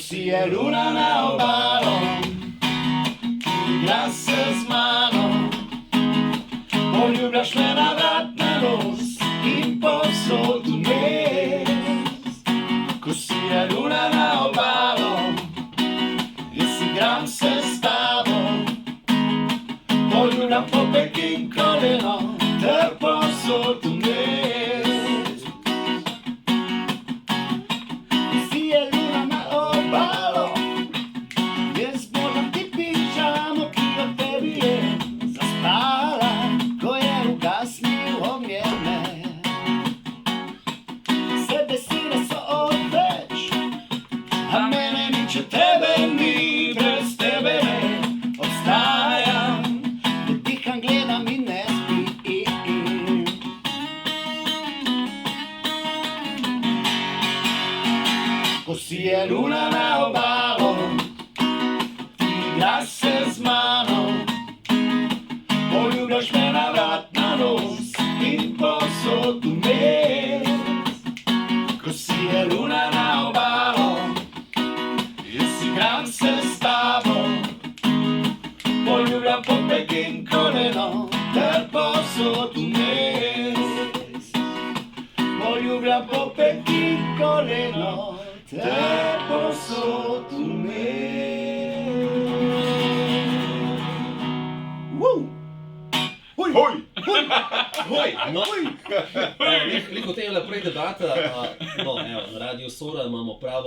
sije luna na obalom, igra se z mano, poljubljaš me na vrat na nos in povsod vmes. Ko sije luna na obalom, jaz igram se s tabo, poljubljam popek in koleno, ter povsod vmes. A mene nič od tebe ni, brez tebe ne obstajam, ne diham, gledam in ne spim. Ko sije luna na obalom, igraš se z mano, poljubljaš me na vrat na nos in povsod vmes. Ko sije luna na obalom, igram se s tabo, poljubljam popek in koleno, ter povsod vmes. Poljubljam popek in koleno, ter povsod vmes. Hoj! Hoj! Hoj, no, liko tega naprej debata, no, evo, na Radiu Sora imamo pravo